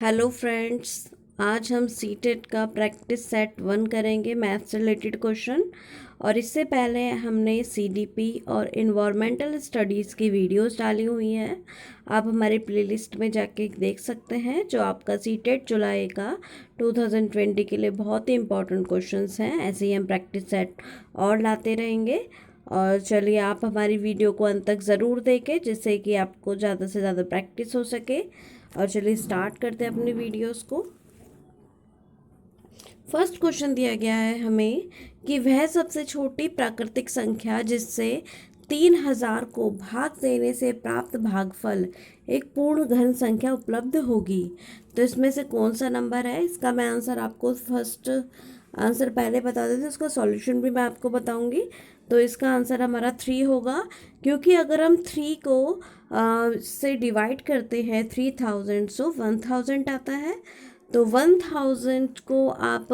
Hello friends, आज हम CTET का प्रैक्टिस सेट 1 करेंगे मैथ से रिलेटेड क्वेश्चन। और इससे पहले हमने सीडीपी और इन्वायरमेंटल स्टडीज़ की वीडियोस डाली हुई हैं। आप हमारे प्लेलिस्ट में जाके देख सकते हैं, जो आपका सीटेट जुलाई का 2020 के लिए बहुत ही इंपॉर्टेंट क्वेश्चंस हैं। ऐसे ही हम प्रैक्टिस सेट और लाते रहेंगे। और चलिए, आप हमारी वीडियो को अंत तक ज़रूर देखें, जिससे कि आपको ज़्यादा से ज़्यादा प्रैक्टिस हो सके। और चलिए स्टार्ट करते हैं अपनी वीडियोस को। फर्स्ट क्वेश्चन दिया गया है हमें कि वह सबसे छोटी प्राकृतिक संख्या जिससे 3000 को भाग देने से प्राप्त भागफल एक पूर्ण घन संख्या उपलब्ध होगी। तो इसमें से कौन सा नंबर है? इसका मैं आंसर आपको फर्स्ट आंसर पहले बता देती हूँ, उसका सॉल्यूशन भी मैं आपको बताऊंगी। तो इसका आंसर हमारा 3 होगा, क्योंकि अगर हम 3 को से डिवाइड करते हैं 3000, सो 1000 आता है। तो 1000 को आप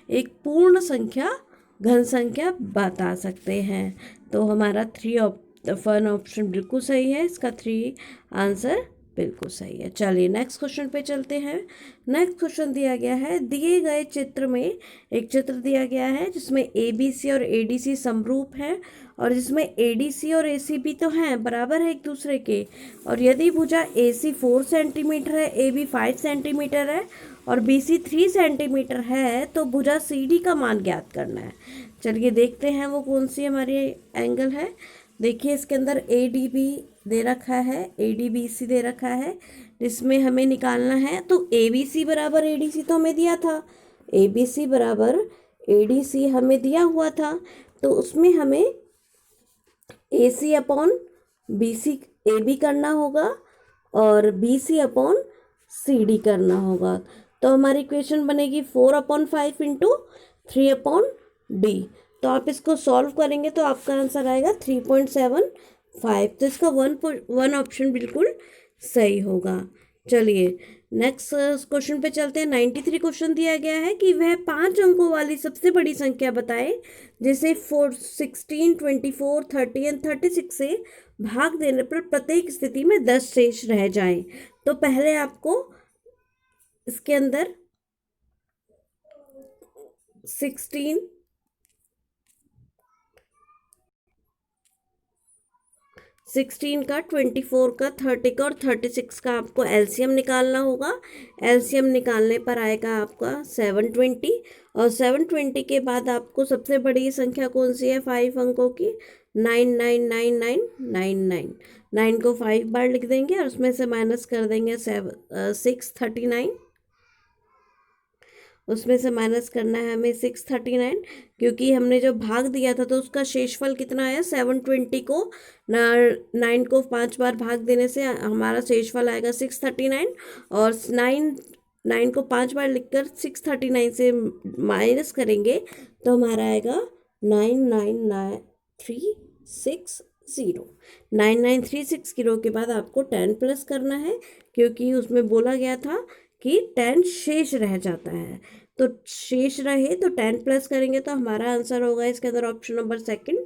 एक पूर्ण संख्या, घन संख्या बता सकते हैं। तो हमारा 1 ऑप्शन बिल्कुल सही है, इसका 3 आंसर बिल्कुल सही है। चलिए नेक्स्ट क्वेश्चन पे चलते हैं। नेक्स्ट क्वेश्चन दिया गया है, दिए गए चित्र में एक चित्र दिया गया है जिसमें ABC और ADC समरूप है, और जिसमें ADC और ACB तो हैं, बराबर है एक दूसरे के। और यदि भुजा AC 4 सेंटीमीटर है, AB 5 सेंटीमीटर है और BC 3 सेंटीमीटर है, तो भुजा CD का मान ज्ञात करना है। चलिए देखते हैं वो कौन सी हमारी एंगल है। देखिए इसके अंदर ADB दे रखा है, ADBC दे रखा है, जिसमें हमें निकालना है। तो ABC बराबर ADC तो हमें दिया था, ABC बराबर ADC हमें दिया हुआ था। तो उसमें हमें AC अपॉन BC AB करना होगा और BC अपॉन CD करना होगा। तो हमारी इक्वेशन बनेगी 4/5 इंटू 3/D। तो आप इसको सॉल्व करेंगे तो आपका आंसर आएगा 3.75। तो इसका वन ऑप्शन बिल्कुल सही होगा। चलिए नेक्स्ट क्वेश्चन पे चलते हैं। 93 क्वेश्चन दिया गया है कि वह 5 अंकों वाली सबसे बड़ी संख्या बताए जिसे 16, 24, 30 एंड 36 से भाग देने पर प्रत्येक स्थिति में 10 शेष रह जाएं। तो पहले आपको इसके अंदर 16 का, 24 का, 30 का और 36 का आपको एलसीएम निकालना होगा। एलसीएम निकालने पर आएगा आपका 720। और 720 के बाद आपको सबसे बड़ी संख्या कौन सी है 5 अंकों की? 999999। 9 को 5 बार लिख देंगे और उसमें से माइनस कर देंगे 639। उसमें से माइनस करना है हमें 639, क्योंकि हमने जो भाग दिया था तो उसका शेषफल कितना आया? 720 को 9 को 5 बार भाग देने से हमारा शेषफल आएगा 639। और 9 को 5 बार लिखकर 639 से माइनस करेंगे तो हमारा आएगा 99360। 99360 के बाद आपको 10 प्लस करना है, क्योंकि उसमें बोला गया था कि 10 शेष रह जाता है। तो शेष रहे तो 10 प्लस करेंगे तो हमारा आंसर होगा इसके अंदर ऑप्शन नंबर सेकंड,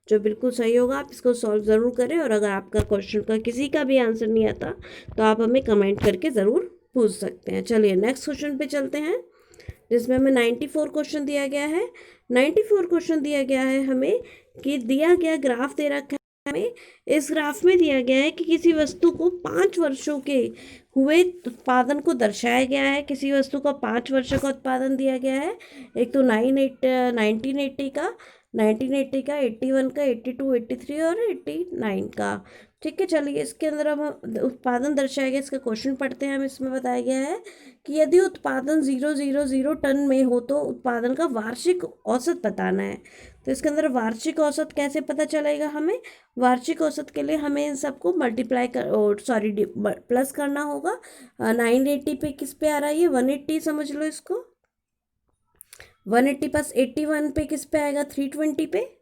जो बिल्कुल सही होगा। आप इसको सॉल्व ज़रूर करें, और अगर आपका क्वेश्चन का किसी का भी आंसर नहीं आता तो आप हमें कमेंट करके ज़रूर पूछ सकते हैं। चलिए नेक्स्ट क्वेश्चन पे चलते हैं, जिसमें हमें 94 क्वेश्चन दिया गया है। 94 क्वेश्चन दिया गया है हमें कि दिया गया ग्राफ दे रखा है हमें। इस ग्राफ में दिया गया है कि किसी वस्तु को 5 वर्षों के हुए उत्पादन को दर्शाया गया है। किसी वस्तु का 5 वर्षों का उत्पादन दिया गया है। एक तो 1980 का, 1980 का, 81 का, 82, 83 और 89 का। ठीक है, चलिए इसके अंदर हम उत्पादन दर्शाया गया, इसका क्वेश्चन पढ़ते हैं हम। इसमें बताया गया है कि यदि उत्पादन 000 टन में हो तो उत्पादन का वार्षिक औसत बताना है। तो इसके अंदर वार्षिक औसत कैसे पता चलेगा हमें? वार्षिक औसत के लिए हमें इन सबको मल्टीप्लाई प्लस करना होगा। 980 पे किस पे आ रहा है? ये 180 समझ लो इसको। 180 प्लस 81 पे किस पे आएगा? 320 पे।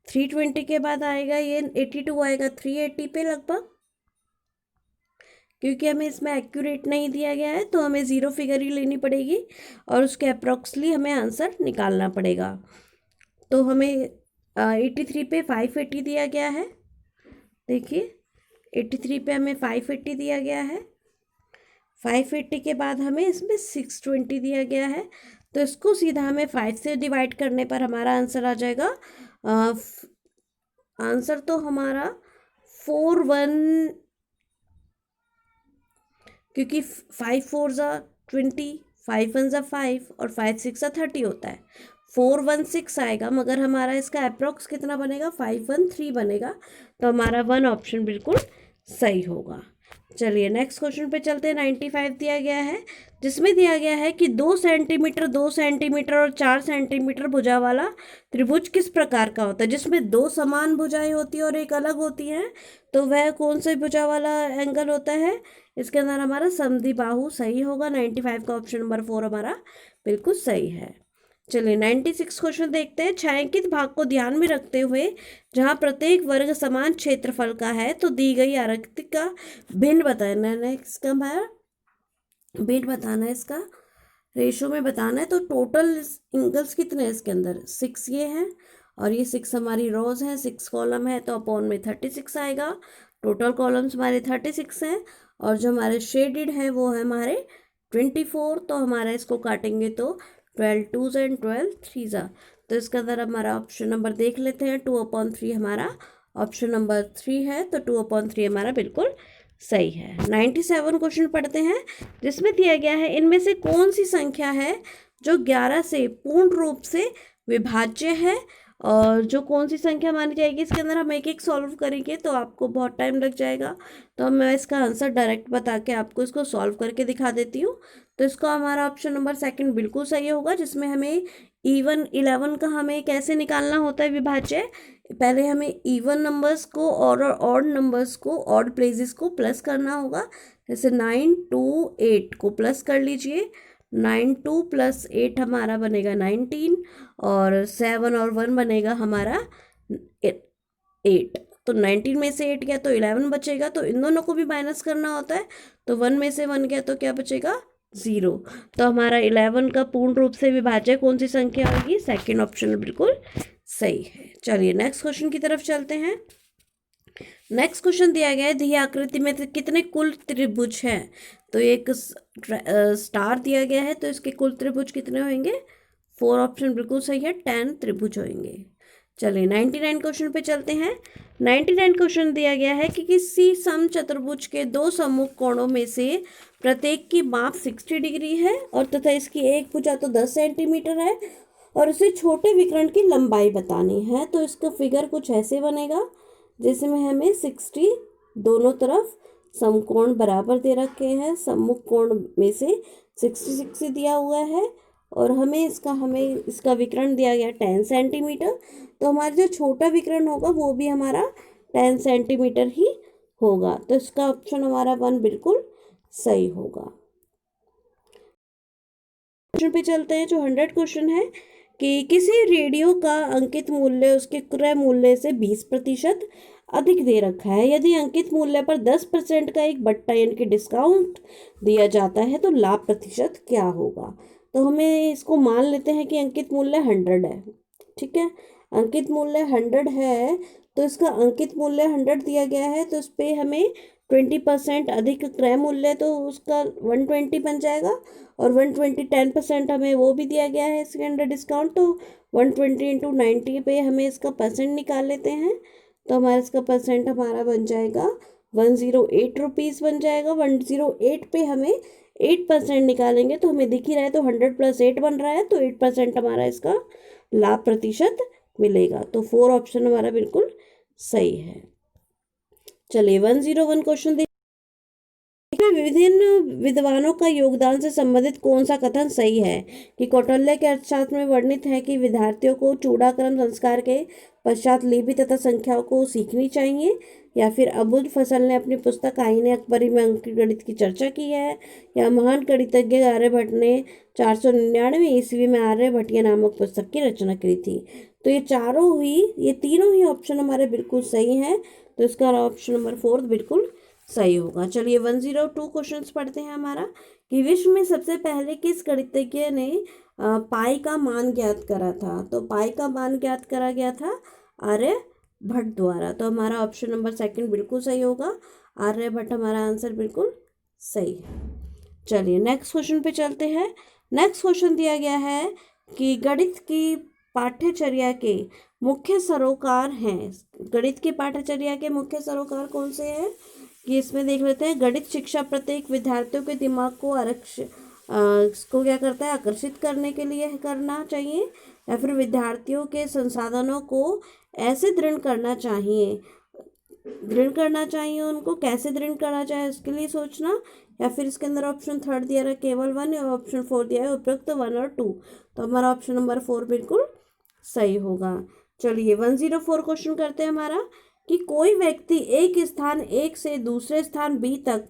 320 के बाद आएगा ये 82 आएगा 380 पे लगभग। क्योंकि हमें इसमें एक्यूरेट नहीं दिया गया है तो हमें ज़ीरो फिगर ही लेनी पड़ेगी और उसके अप्रॉक्सली हमें आंसर निकालना पड़ेगा। तो हमें 83 पे 580 दिया गया है। देखिए 83 पे हमें 580 दिया गया है। 580 के बाद हमें इसमें 620 दिया गया है, तो इसको सीधा हमें 5 से डिवाइड करने पर हमारा आंसर आ जाएगा। आंसर तो हमारा 41, क्योंकि 5 4 ज़ा 20, 5 1 ज़ा 5 और 5 6 ज़ा 30 होता है। 416 आएगा, मगर हमारा इसका अप्रोक्स कितना बनेगा, 513 बनेगा। तो हमारा 1 ऑप्शन बिल्कुल सही होगा। चलिए नेक्स्ट क्वेश्चन पे चलते हैं। 95 दिया गया है, जिसमें दिया गया है कि 2 सेंटीमीटर 2 सेंटीमीटर और 4 सेंटीमीटर भुजा वाला त्रिभुज किस प्रकार का होता है, जिसमें दो समान भुजाएं होती है और एक अलग होती है। तो वह कौन से भुजा वाला एंगल होता है? इसके अंदर हमारा समद्विबाहु सही होगा। 95 का ऑप्शन नंबर 4 हमारा बिल्कुल सही है। चलिए 96 क्वेश्चन देखते हैं। छायांकित भाग को ध्यान में रखते हुए जहाँ प्रत्येक वर्ग समान क्षेत्रफल का है, तो दी गई आकृति का भिन्न बताना है। इसका हमारा भिन्न बताना है, इसका रेशो में बताना है। तो टोटल एंगल्स कितने हैं इसके अंदर? 6 ये हैं, और ये 6 हमारी रोज हैं, 6 कॉलम है, तो अपॉन में 36 आएगा। टोटल कॉलम्स हमारे 36 हैं, और जो हमारे शेडेड है वो है हमारे 24। तो हमारा इसको काटेंगे तो 12 2s एंड 12 3s। तो इसके अंदर हमारा ऑप्शन नंबर देख लेते हैं। 2/3 हमारा ऑप्शन नंबर 3 है, तो 2/3 हमारा बिल्कुल सही है। 97 क्वेश्चन पढ़ते हैं, जिसमें दिया गया है इनमें से कौन सी संख्या है जो 11 से पूर्ण रूप से विभाज्य है। और जो कौन सी संख्या मानी जाएगी, इसके अंदर हम एक एक सॉल्व करेंगे तो आपको बहुत टाइम लग जाएगा। तो मैं इसका आंसर डायरेक्ट बता के आपको इसको सॉल्व करके दिखा देती हूँ। तो इसका हमारा ऑप्शन नंबर सेकंड बिल्कुल सही होगा, जिसमें हमें इवन 11 का हमें कैसे निकालना होता है विभाज्य। पहले हमें इवन नंबर्स को और ऑड नंबर्स को, ऑड प्लेसेस को प्लस करना होगा। जैसे 9 2 8 को प्लस कर लीजिए। 9 2 + 8 हमारा बनेगा 19, और 7 और 1 बनेगा हमारा 8। तो 19 में से 8 गया तो 11 बचेगा, तो इन दोनों को भी माइनस करना होता है। तो 1 में से 1 गया तो क्या बचेगा? 0। तो हमारा 11 का पूर्ण रूप से विभाज्य कौन सी संख्या होगी? सेकेंड ऑप्शन बिल्कुल सही है। चलिए नेक्स्ट क्वेश्चन की तरफ चलते हैं। नेक्स्ट क्वेश्चन दिया गया है, दी आकृति में कितने कुल त्रिभुज हैं? तो एक स्टार दिया गया है, तो इसके कुल त्रिभुज कितने होंगे? 4 ऑप्शन बिल्कुल सही है, 10 त्रिभुज होंगे। चलिए 99 क्वेश्चन पे चलते हैं। 99 क्वेश्चन दिया गया है कि किसी समचतुर्भुज के दो सम्मुख कोणों में से प्रत्येक की माप 60 डिग्री है, और तथा इसकी एक भुजा तो 10 सेंटीमीटर है, और उसे छोटे विकर्ण की लंबाई बतानी है। तो इसका फिगर कुछ ऐसे बनेगा, जिसमें हमें 60 दोनों तरफ समकोण बराबर दे रखे हैं। सम्मुख कोण में से 60 दिया हुआ है, और हमें इसका विकर्ण दिया गया 10 सेंटीमीटर। तो हमारा जो छोटा विकर्ण होगा वो भी हमारा 10 सेंटीमीटर ही होगा। तो इसका ऑप्शन हमारा 1 बिल्कुल सही होगा। क्वेश्चन पे चलते हैं, जो 100 क्वेश्चन है कि किसी रेडियो का अंकित मूल्य उसके क्रय मूल्य से 20% अधिक दे रखा है। यदि अंकित मूल्य पर 10% का एक बट्टा यानी कि डिस्काउंट दिया जाता है, तो लाभ प्रतिशत क्या होगा? तो हमें इसको मान लेते हैं कि अंकित मूल्य 100 है। ठीक है, अंकित मूल्य 100 है, तो इसका अंकित मूल्य 100 दिया गया है, तो इस पर हमें 20% अधिक क्रय मूल्य, तो उसका 120 बन जाएगा। और 120 10% हमें वो भी दिया गया है इसके अंदर डिस्काउंट, तो 120 × 90 पे हमें इसका परसेंट निकाल लेते हैं। तो हमारा इसका परसेंट हमारा बन जाएगा 108 रुपीज़ बन जाएगा। 108 पे हमें 8% निकालेंगे, तो हमें दिख ही रहा है, तो 100 + 8 बन रहा है, तो 8% हमारा इसका लाभ प्रतिशत मिलेगा। तो 4 ऑप्शन हमारा बिल्कुल सही है। चलिए 101 क्वेश्चन विभिन्न विद्वानों का योगदान से संबंधित कौन सा कथन सही है? कि कौटिल्य के अर्थशास्त्र में वर्णित है कि विद्यार्थियों को चूड़ाक्रम संस्कार के पश्चात लिपि तथा संख्याओं को सीखनी चाहिए, या फिर अबुल फजल ने अपनी पुस्तक आईने अकबरी में अंक गणित की चर्चा की है, या महान गणितज्ञ आर्यभट्ट ने 499 ईस्वी में आर्यभट्टिय नामक पुस्तक की रचना की थी। तो ये तीनों ही ऑप्शन हमारे बिल्कुल सही हैं। तो इसका ऑप्शन नंबर 4 बिल्कुल सही होगा। चलिए 102 क्वेश्चंस पढ़ते हैं हमारा, कि विश्व में सबसे पहले किस गणितज्ञ ने पाई का मान ज्ञात करा था? तो पाई का मान ज्ञात करा गया था आर्यभट्ट द्वारा। तो हमारा ऑप्शन नंबर सेकंड बिल्कुल सही होगा, आर्यभट्ट हमारा आंसर बिल्कुल सही है। चलिए नेक्स्ट क्वेश्चन पे चलते हैं। नेक्स्ट क्वेश्चन दिया गया है कि गणित की पाठ्यचर्या के मुख्य सरोकार हैं। गणित की पाठ्यचर्या के मुख्य सरोकार कौन से हैं कि इसमें देख लेते हैं। गणित शिक्षा प्रत्येक विद्यार्थियों के दिमाग को इसको क्या करता है, आकर्षित करने के लिए करना चाहिए, या फिर विद्यार्थियों के संसाधनों को ऐसे दृढ़ करना चाहिए उनको कैसे दृढ़ करना चाहिए उसके लिए सोचना, या फिर इसके अंदर ऑप्शन थर्ड दिया है केवल 1 और ऑप्शन 4 दिया है उपयुक्त 1 और 2। तो हमारा ऑप्शन नंबर 4 बिल्कुल सही होगा। चलिए 104 क्वेश्चन करते हैं हमारा कि कोई व्यक्ति एक स्थान एक से दूसरे स्थान बी तक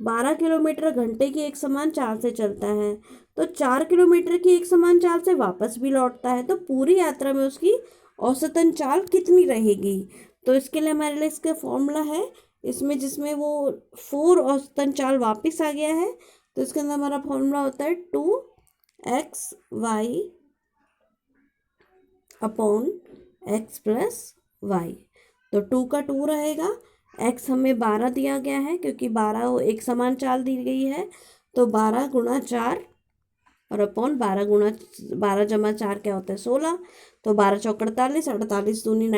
12 किलोमीटर घंटे की एक समान चाल से चलता है, तो 4 किलोमीटर की एक समान चाल से वापस भी लौटता है, तो पूरी यात्रा में उसकी औसतन चाल कितनी रहेगी। तो इसके लिए हमारे लिए इसका फॉर्मूला है इसमें, जिसमें वो 4 औसतन चाल वापस आ गया है, तो इसके अंदर हमारा फॉर्मूला होता है 2xy upon x plus Y. तो 2 का 2 रहेगा, x हमें 12 दिया गया है क्योंकि 12 एक समान चाल दी गई है, तो 12 गुणा 4 और अपॉन 12 गुणा 12 जमा 4 क्या होता है 16, तो 12 चौक 48, 48 दूनी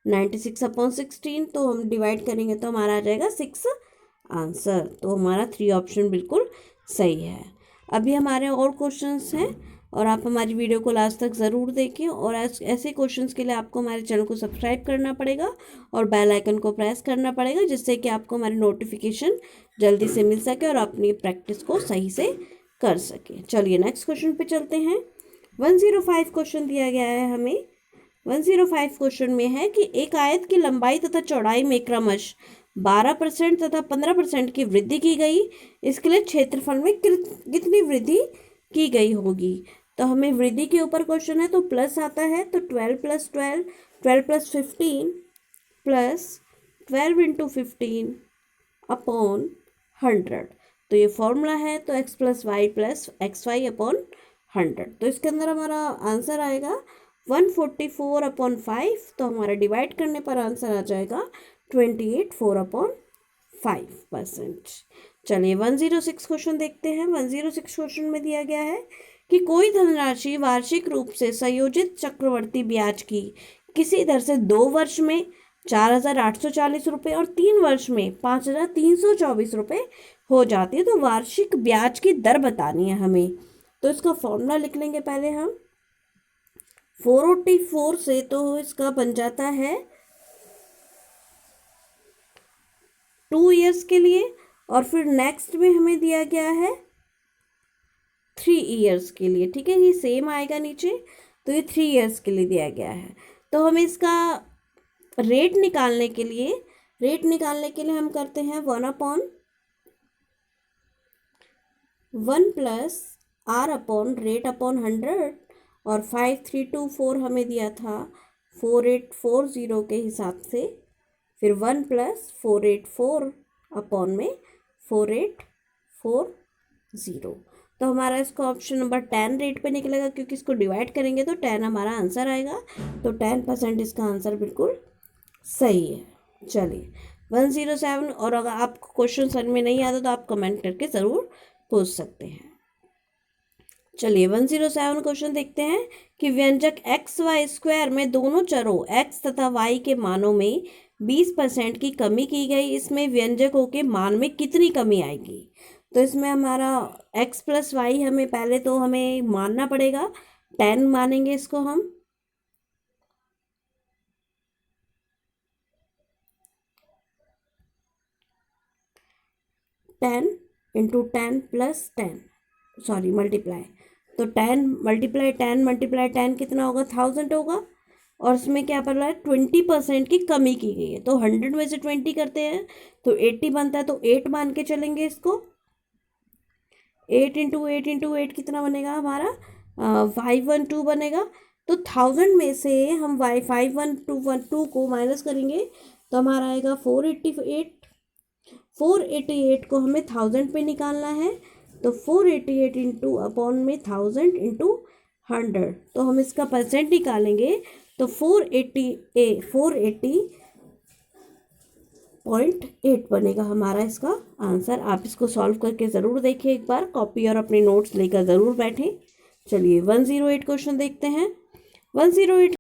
96 अपॉन 16, तो हम डिवाइड करेंगे तो हमारा आ जाएगा 6 आंसर। तो हमारा 3 ऑप्शन बिल्कुल सही है। अभी हमारे और क्वेश्चंस हैं और आप हमारी वीडियो को लास्ट तक ज़रूर देखें, और ऐसे क्वेश्चंस के लिए आपको हमारे चैनल को सब्सक्राइब करना पड़ेगा और बेल आइकन को प्रेस करना पड़ेगा, जिससे कि आपको हमारी नोटिफिकेशन जल्दी से मिल सके और अपनी प्रैक्टिस को सही से कर सके। चलिए नेक्स्ट क्वेश्चन पे चलते हैं। 105 क्वेश्चन दिया गया है हमें। 105 क्वेश्चन में है कि एक आयत की लंबाई तथा चौड़ाई में क्रमश 12% तथा 15% की वृद्धि की गई, इसके लिए क्षेत्रफल में कितनी वृद्धि की गई होगी। तो हमें वृद्धि के ऊपर क्वेश्चन है, तो प्लस आता है, तो 12 + 12 12 + 15 प्लस 12 × 15 अपॉन 100। तो ये फॉर्मूला है, तो x + y + xy अपॉन 100। तो इसके अंदर हमारा आंसर आएगा 144/5। तो हमारा डिवाइड करने पर आंसर आ जाएगा 28 4/5%। चलिए 106 क्वेश्चन देखते हैं। 106 क्वेश्चन में दिया गया है कि कोई धनराशि वार्षिक रूप से संयोजित चक्रवर्ती ब्याज की किसी दर से 2 वर्ष में 4,840 रुपये और 3 वर्ष में 5,324 रुपये हो जाती है, तो वार्षिक ब्याज की दर बतानी है हमें। तो इसका फॉर्मूला लिख लेंगे पहले हम। 484 से तो इसका बन जाता है 2 ईयर्स के लिए, और फिर नेक्स्ट में हमें दिया गया है 3 ईयर्स के लिए। ठीक है, ये सेम आएगा नीचे, तो ये 3 ईयर्स के लिए दिया गया है। तो हमें इसका रेट निकालने के लिए हम करते हैं 1/1 + r/, रेट अपॉन 100, और 5324 हमें दिया था 4840 के हिसाब से, फिर 1 + 484 अपॉन में 4840। तो हमारा इसका ऑप्शन नंबर 10 रेट पे निकलेगा, क्योंकि इसको डिवाइड करेंगे तो 10 हमारा आंसर आएगा, तो 10% इसका आंसर बिल्कुल सही है। चलिए 107, और अगर आपको क्वेश्चन समझ में नहीं आता तो आप कमेंट करके ज़रूर पूछ सकते हैं। चलिए 107 क्वेश्चन देखते हैं कि व्यंजक XY² में दोनों चरों x तथा y के मानों में 20% की कमी की गई, इसमें व्यंजकों के मान में कितनी कमी आएगी। तो इसमें हमारा x + y हमें पहले तो हमें मानना पड़ेगा, 10 मानेंगे इसको हम, टेन इंटू 10 + 10 सॉरी मल्टीप्लाई, तो 10 × 10 × 10 कितना होगा 1000 होगा, और इसमें क्या पड़ रहा है 20% की कमी की गई है, तो 100 में से 20 करते हैं तो 80 बनता है, तो 8 मान के चलेंगे इसको। 8 × 8 × 8 कितना बनेगा हमारा 512 बनेगा। तो 1000 में से हम 512 को माइनस करेंगे तो हमारा आएगा 488। 488 को हमें 1000 पे निकालना है, तो 488 इंटू अपॉन में 1000 इंटू 100, तो हम इसका परसेंट निकालेंगे तो 480 0.8 बनेगा हमारा इसका आंसर। आप इसको सॉल्व करके ज़रूर देखिए, एक बार कॉपी और अपने नोट्स लेकर ज़रूर बैठें। चलिए 108 क्वेश्चन देखते हैं। 108